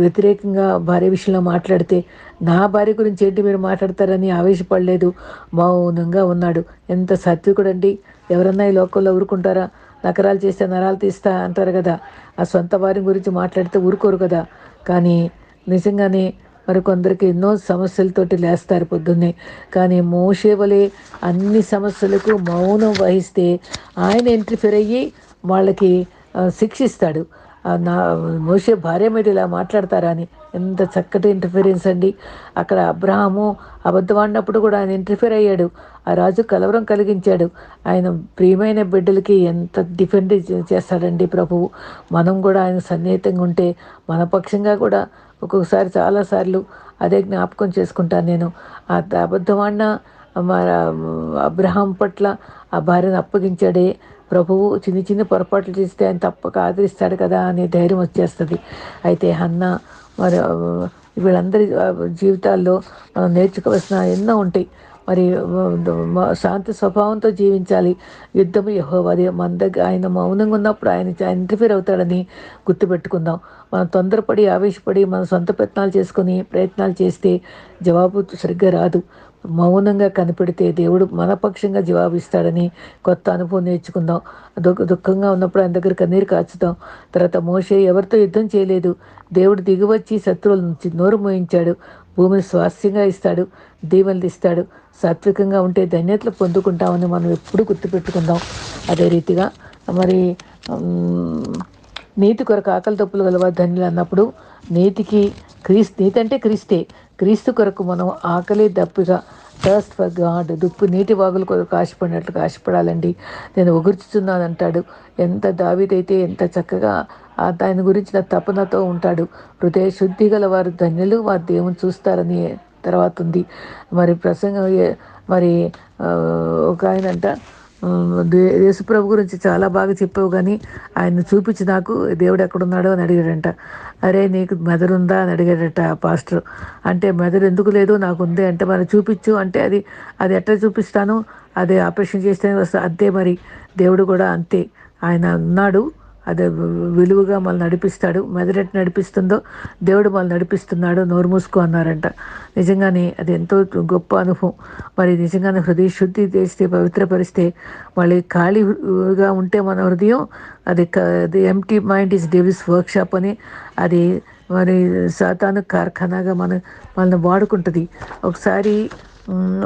వ్యతిరేకంగా భార్య విషయంలో మాట్లాడితే, నా భార్య గురించి ఏంటి మీరు మాట్లాడతారని ఆవేశపడలేదు, మౌనంగా ఉన్నాడు. ఎంత సాత్వికుడండి! ఎవరన్నా ఈ లోకంలో ఊరుకుంటారా? నకరాలు చేస్తే నరాలు తీస్తా అంటారు కదా. ఆ సొంత వారి గురించి మాట్లాడితే ఊరుకోరు కదా. కానీ నిజంగానే మరి కొందరికి ఎన్నో సమస్యలతోటి లేస్తారు పొద్దున్నే. కానీ మోషే వలె అన్ని సమస్యలకు మౌనం వహిస్తే ఆయన ఇంటర్ఫియర్ అయ్యి వాళ్ళకి శిక్షిస్తాడు. నా మోషే భార్య మీద ఇలా మాట్లాడతారా అని. ఎంత చక్కటి ఇంటర్ఫిరెన్స్ అండి. అక్కడ అబ్రహాము అబద్ధం ఆడినప్పుడు కూడా ఆయన ఇంటర్ఫియర్ అయ్యాడు. ఆ రాజు కలవరం కలిగించాడు. ఆయన ప్రియమైన బిడ్డలకి ఎంత డిఫెండ్ చేస్తాడండి ప్రభువు. మనం కూడా ఆయన సన్నిహితంగా ఉంటే మన పక్షంగా కూడా ఒక్కొక్కసారి చాలాసార్లు అదే జ్ఞాపకం చేసుకుంటాను నేను. ఆ అబద్ధం ఆడిన మన అబ్రహాం పట్ల ఆ భార్యను అప్పగించాడే ప్రభువు. చిన్న చిన్న పొరపాట్లు చేస్తే ఆయన తప్పక ఆదరిస్తాడు కదా అనే ధైర్యం వచ్చేస్తుంది. అయితే హన్న మరి వీళ్ళందరి జీవితాల్లో మనం నేర్చుకోవాల్సిన ఎన్నో ఉంటాయి. మరి శాంతి స్వభావంతో జీవించాలి. యుద్ధము యెహోవాది. మన దగ్గర ఆయన మౌనంగా ఉన్నప్పుడు ఆయన ఇంటర్ఫీర్ అవుతాడని గుర్తుపెట్టుకుందాం. మనం తొందరపడి ఆవేశపడి మన సొంత ప్రయత్నాలు చేస్తే జవాబు సరిగ్గా రాదు. మౌనంగా కనిపెడితే దేవుడు మన పక్షంగా జవాబిస్తాడని కొత్త అనుభవం నేర్చుకుందాం. దుఃఖంగా ఉన్నప్పుడు ఆయన దగ్గర కన్నీరు కాచుతాం. తర్వాత మోషే ఎవరితో యుద్ధం చేయలేదు. దేవుడు దిగివచ్చి శత్రువుల నుంచి నోరు మోయించాడు. భూమిని స్వాస్థ్యంగా ఇస్తాడు, దీవెనలు ఇస్తాడు. సాత్వికంగా ఉంటే ధన్యతలు పొందుకుంటామని మనం ఎప్పుడు గుర్తుపెట్టుకుందాం. అదే రీతిగా మరి నీతి కొరకు ఆకలి తప్పులు గలవారు ధన్యులు అన్నప్పుడు నీతి అంటే క్రీస్తే. క్రీస్తు కొరకు మనం ఆకలి దప్పిగా థర్స్ట్ ఫర్ గాడ్, నీటి వాగుల కొరకు ఆశపడినట్లుగా ఆశపడాలండి. నేను ఒగుర్చుతున్నాను అంటాడు. ఎంత దావీదైతే ఎంత చక్కగా దాని గురించిన తపనతో ఉంటాడు. హృదయ శుద్ధి గల వారు ధన్యులు, వారు దేవుని చూస్తారని తర్వాత ఉంది. మరి ప్రసంగం మరి ఒక ఆయనంట, యేసుప్రభు గురించి చాలా బాగా చెప్పావు కానీ ఆయన చూపించి నాకు దేవుడు ఎక్కడున్నాడో అని అడిగాడంట. అరే నీకు మెదడుందా అని అడిగాడట పాస్టర్. అంటే మెదడు ఎందుకు లేదు, నాకు ఉంది అంటే, మరి చూపించు అంటే అది ఎట్లా చూపిస్తాను, అది ఆపరేషన్ చేస్తేనే వస్తా. అంతే మరి దేవుడు కూడా అంతే. ఆయన ఉన్నాడు, అదే విలువగా మనల్ని నడిపిస్తాడు. మెదడెట్ నడిపిస్తుందో దేవుడు మనల్ని నడిపిస్తున్నాడు. నోరు మూసుకో అన్నారంట. నిజంగానే అది ఎంతో గొప్ప అనుభవం. మరి నిజంగానే హృదయ శుద్ధి చేస్తే, పవిత్రపరిస్తే, మళ్ళీ ఖాళీగా ఉంటే మన హృదయం అది empty mind is devils workshop అని, అది మరి సాతాను కార్ఖానాగా మనల్ని వాడుకుంటుంది. ఒకసారి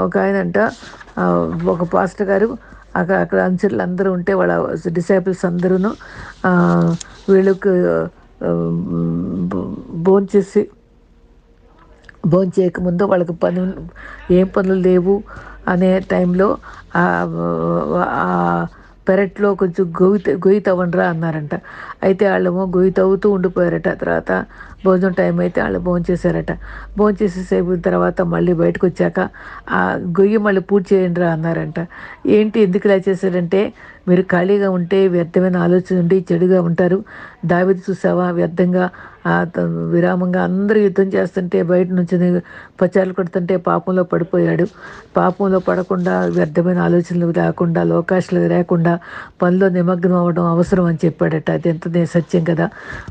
ఒక ఆయనంట, ఒక పాస్టర్ గారు అక్కడ అంచెలు అందరూ ఉంటే వాళ్ళ డిసైపుల్స్ అందరూ వీళ్ళకు భోంచేయకముందు వాళ్ళకి ఏం పనులు లేవు అనే టైంలో పెరట్లో కొంచెం గొయ్యి తవ్వండిరా అన్నారంట. అయితే వాళ్ళేమో గొయ్యి తవ్వుతూ ఉండిపోయారట. తర్వాత భోజనం టైం అయితే వాళ్ళు భోంచేశారట. భోంచేసేసేపు తర్వాత మళ్ళీ బయటకు వచ్చాక ఆ గొయ్యి మళ్ళీ పూర్తి చేయండిరా అన్నారంట. ఏంటి ఎందుకు ఇలా చేశారంటే, మీరు ఖాళీగా ఉంటే వ్యర్థమైన ఆలోచన ఉండి చెడుగా ఉంటారు. దావీదు చూసావా వ్యర్థంగా విరామంగా అందరూ యుద్ధం చేస్తుంటే బయట నుంచొని పచారులు కొడుతుంటే పాపంలో పడిపోయాడు. పాపంలో పడకుండా వ్యర్థమైన ఆలోచనలు లేకుండా లోకాశలు లేకుండా పనిలో నిమగ్నం అవ్వడం అవసరం అని చెప్పాడట. అది ఎంత సత్యం కదా.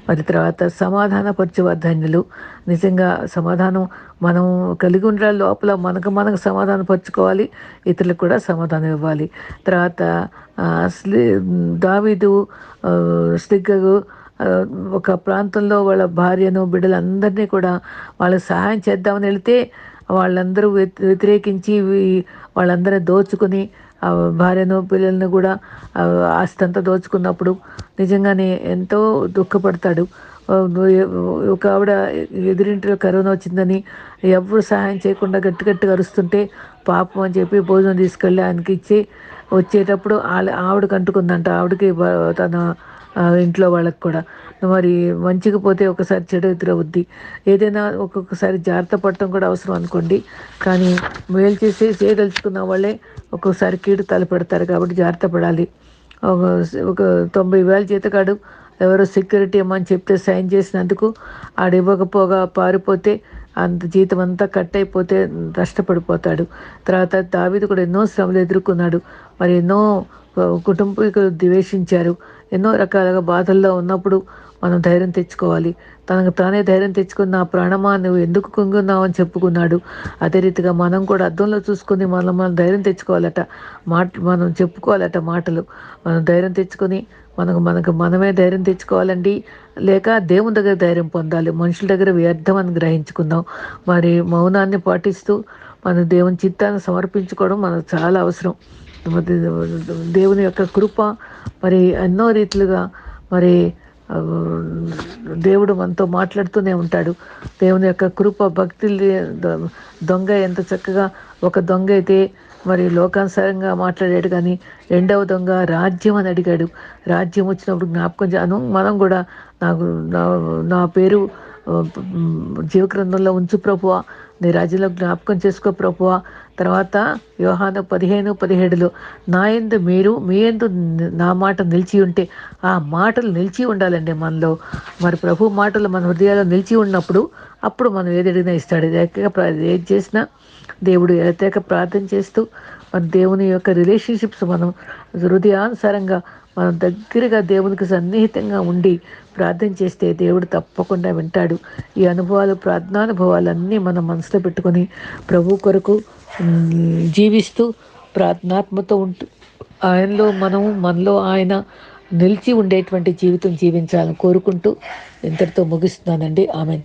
మరి తర్వాత సమాధానపరచువారు ధన్యులు. నిజంగా సమాధానం మనం కలిగి ఉండాలి. లోపల మనకు సమాధానం పరుచుకోవాలి, ఇతరులకు కూడా సమాధానం ఇవ్వాలి. తర్వాత దావీదు స్లిగ్గగు ఒక ప్రాంతంలో వాళ్ళ భార్యను బిడ్డలందరినీ కూడా వాళ్ళకి సహాయం చేద్దామని వెళితే వాళ్ళందరూ వ్యతిరేకించి వాళ్ళందరినీ దోచుకొని భార్యను పిల్లలను కూడా ఆస్తి అంతా దోచుకున్నప్పుడు నిజంగానే ఎంతో దుఃఖపడతాడు. ఒక ఆవిడ ఎదురింటిలో కరోనా వచ్చిందని ఎవరు సహాయం చేయకుండా గట్టి గట్టిగా అరుస్తుంటే పాపం అని చెప్పి భోజనం తీసుకెళ్ళి ఆయనకి ఇచ్చి వచ్చేటప్పుడు ఆవిడకి అంటుకుందంట. ఆవిడకి తన ఇంట్లో వాళ్ళకి కూడా. మరి మంచిగా పోతే ఒకసారి చెడు ఎదురవుద్ది. ఏదైనా ఒక్కొక్కసారి జాగ్రత్త పడటం కూడా అవసరం అనుకోండి. కానీ మేలు చేయదలుచుకున్న వాళ్ళే ఒక్కొక్కసారి కీడు తలపెడతారు. కాబట్టి జాగ్రత్త పడాలి. ఒక 90,000 జీతగాడు ఎవరో సెక్యూరిటీ ఇమ్మని చెప్తే సైన్ చేసినందుకు ఆడు ఇవ్వకపోగా పారిపోతే అంత జీతం అంతా కట్ అయిపోతే నష్టపడిపోతాడు. తర్వాత దావీదు కూడా ఎన్నో శ్రమలు ఎదుర్కొన్నాడు. మరి ఎన్నో కుటుంబీకులు ద్వేషించారు. ఎన్నో రకాలుగా బాధల్లో ఉన్నప్పుడు మనం ధైర్యం తెచ్చుకోవాలి. తనకు తానే ధైర్యం తెచ్చుకుని నా ప్రాణమా నువ్వు ఎందుకు కుంగున్నావు అని చెప్పుకున్నాడు. అదే రీతిగా మనం కూడా అద్దంలో చూసుకుని మనం ధైర్యం తెచ్చుకోవాలట. మనం చెప్పుకోవాలట మాటలు. మనం ధైర్యం తెచ్చుకొని మనమే ధైర్యం తెచ్చుకోవాలండి. లేక దేవుని దగ్గర ధైర్యం పొందాలి. మనుషుల దగ్గర వ్యర్థం అని గ్రహించుకుందాం. మరి మౌనాన్ని పాటిస్తూ మన దేవుని చిత్తాన్ని సమర్పించుకోవడం మనకు చాలా అవసరం. దేవుని యొక్క కృప మరి ఎన్నో రీతిలుగా మరి దేవుడు మనతో మాట్లాడుతూనే ఉంటాడు. దేవుని యొక్క కృప భక్తి దొంగ ఎంత చక్కగా ఒక దొంగ అయితే మరి లోకానుసారంగా మాట్లాడాడు. కానీ రెండవ దొంగ రాజ్యం అని అడిగాడు. రాజ్యం వచ్చినప్పుడు జ్ఞాపకం మనం కూడా నా పేరు జీవగ్రంథంలో ఉంచు ప్రభువా, నీ రాజ్యంలో జ్ఞాపకం చేసుకో ప్రభువా. తర్వాత యోహాను 15:17 నా యందు మీరు మీ యందు నా మాట నిలిచి ఉంటే, ఆ మాటలు నిలిచి ఉండాలండి మనలో. మరి ప్రభు మాటలు మన హృదయాల్లో నిలిచి ఉన్నప్పుడు అప్పుడు మనం ఏది అడిగినా ఇస్తాడు. ఏది చేసినా దేవుడు ఏతేక ప్రార్థన చేస్తూ మన దేవుని యొక్క రిలేషన్షిప్స్ మనం హృదయానుసారంగా మనం దగ్గరగా దేవునికి సన్నిహితంగా ఉండి ప్రార్థన చేస్తే దేవుడు తప్పకుండా వింటాడు. ఈ ప్రార్థనానుభవాలన్నీ మనం మనసులో పెట్టుకొని ప్రభు కొరకు జీవిస్తూ ప్రార్థనాత్మతో ఉంటూ ఆయనలో మనలో ఆయన నిలిచి ఉండేటువంటి జీవితం జీవించాలని కోరుకుంటూ ఇంతటితో ముగిస్తున్నానండి. ఆమెన్.